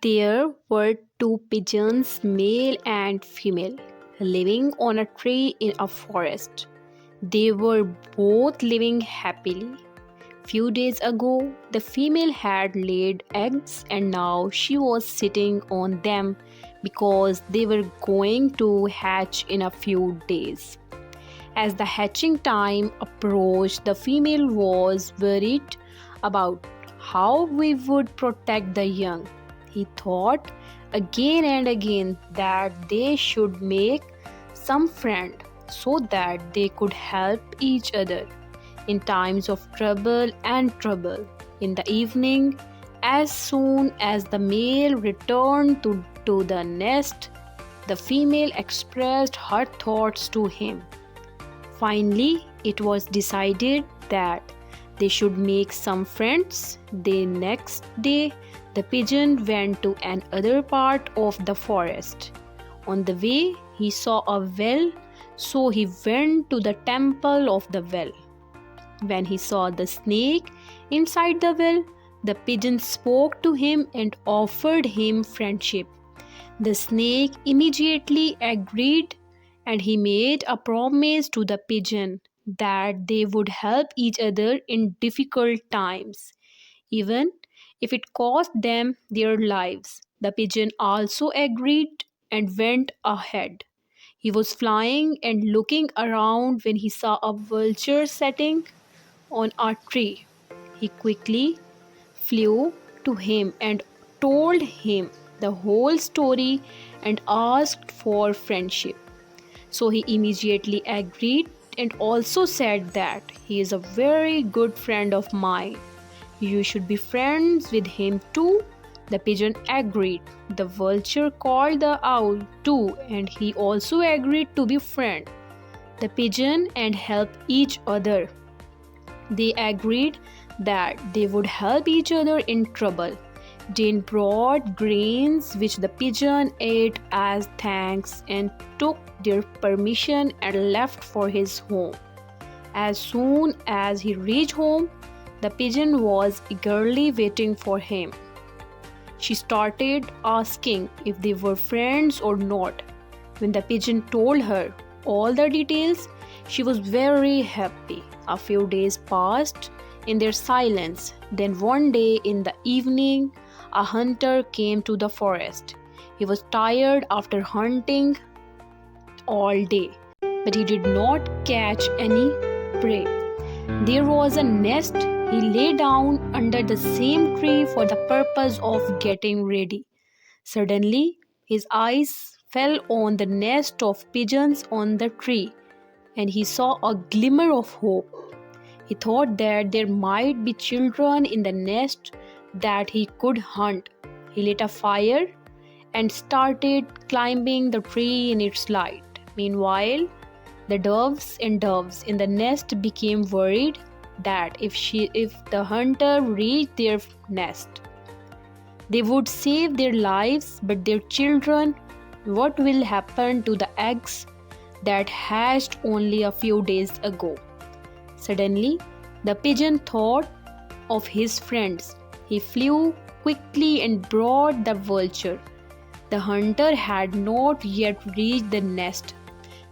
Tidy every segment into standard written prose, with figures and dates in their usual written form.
There were two pigeons, male and female, living on a tree in a forest. They were both living happily. Few days ago, the female had laid eggs and now she was sitting on them because they were going to hatch in a few days. As the hatching time approached, the female was worried about how we would protect the young. He thought again and again that they should make some friend so that they could help each other in times of trouble and trouble. In the evening, as soon as the male returned to the nest, the female expressed her thoughts to him. Finally, it was decided that they should make some friends. The next day, the pigeon went to another part of the forest. On the way, he saw a well, so he went to the temple of the well. When he saw the snake inside the well, the pigeon spoke to him and offered him friendship. The snake immediately agreed, and he made a promise to the pigeon that they would help each other in difficult times, even if it cost them their lives. The pigeon also agreed and went ahead. He was flying and looking around when he saw a vulture sitting on a tree. He quickly flew to him and told him the whole story and asked for friendship. So he immediately agreed and also said that he is a very good friend of mine. You should be friends with him too. The pigeon agreed. The vulture called the owl too, and he also agreed to be friend the pigeon and help each other. They agreed that they would help each other in trouble. Jane brought grains which the pigeon ate as thanks and took their permission and left for his home. As soon as he reached home, the pigeon was eagerly waiting for him. She started asking if they were friends or not. When the pigeon told her all the details, she was very happy. A few days passed in their silence. Then one day in the evening, a hunter came to the forest. He was tired after hunting all day, but he did not catch any prey. There was a nest. He lay down under the same tree for the purpose of getting ready. Suddenly, his eyes fell on the nest of pigeons on the tree, and he saw a glimmer of hope. He thought that there might be children in the nest that he could hunt. He lit a fire and started climbing the tree in its light. Meanwhile, the doves in the nest became worried that if the hunter reached their nest, they would save their lives, but their children, what will happen to the eggs that hatched only a few days ago? Suddenly, the pigeon thought of his friends. He flew quickly and brought the vulture. The hunter had not yet reached the nest.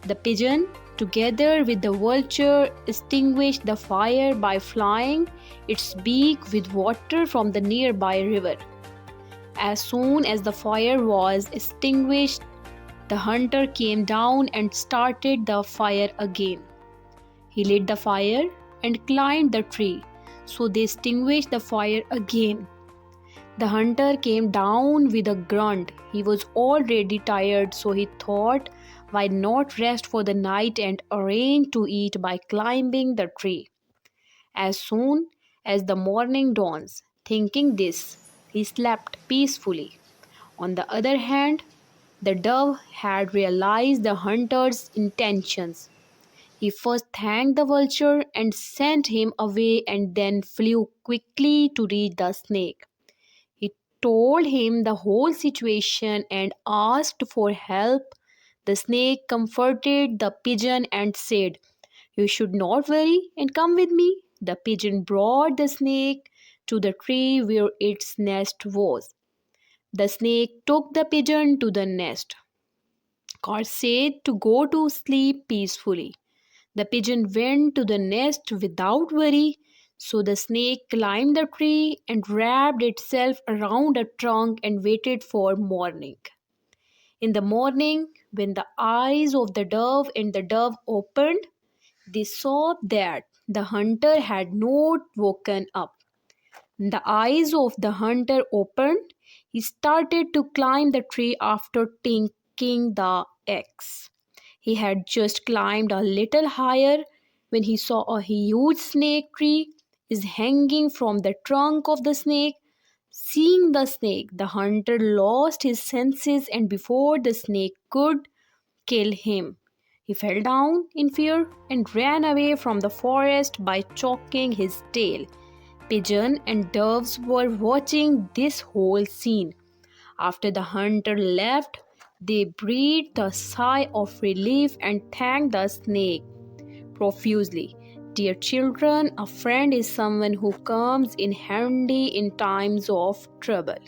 The pigeon, together with the vulture, extinguished the fire by flying its beak with water from the nearby river. As soon as the fire was extinguished, the hunter came down and started the fire again. He lit the fire and climbed the tree, so they extinguished the fire again. The hunter came down with a grunt. He was already tired, so he thought, why not rest for the night and arrange to eat by climbing the tree? As soon as the morning dawns, thinking this, he slept peacefully. On the other hand, the dove had realized the hunter's intentions. He first thanked the vulture and sent him away and then flew quickly to reach the snake. He told him the whole situation and asked for help. The snake comforted the pigeon and said, "You should not worry and come with me." The pigeon brought the snake to the tree where its nest was. The snake took the pigeon to the nest. God said to go to sleep peacefully. The pigeon went to the nest without worry, so the snake climbed the tree and wrapped itself around a trunk and waited for morning. In the morning, when the eyes of the dove and the dove opened, they saw that the hunter had not woken up. The eyes of the hunter opened. He started to climb the tree after taking the eggs. He had just climbed a little higher when he saw a huge snake tree is hanging from the trunk of the snake. Seeing the snake, the hunter lost his senses, and before the snake could kill him, he fell down in fear and ran away from the forest by cocking his tail. Pigeon and doves were watching this whole scene. After the hunter left, they breathed a sigh of relief and thanked the snake profusely. Dear children, a friend is someone who comes in handy in times of trouble.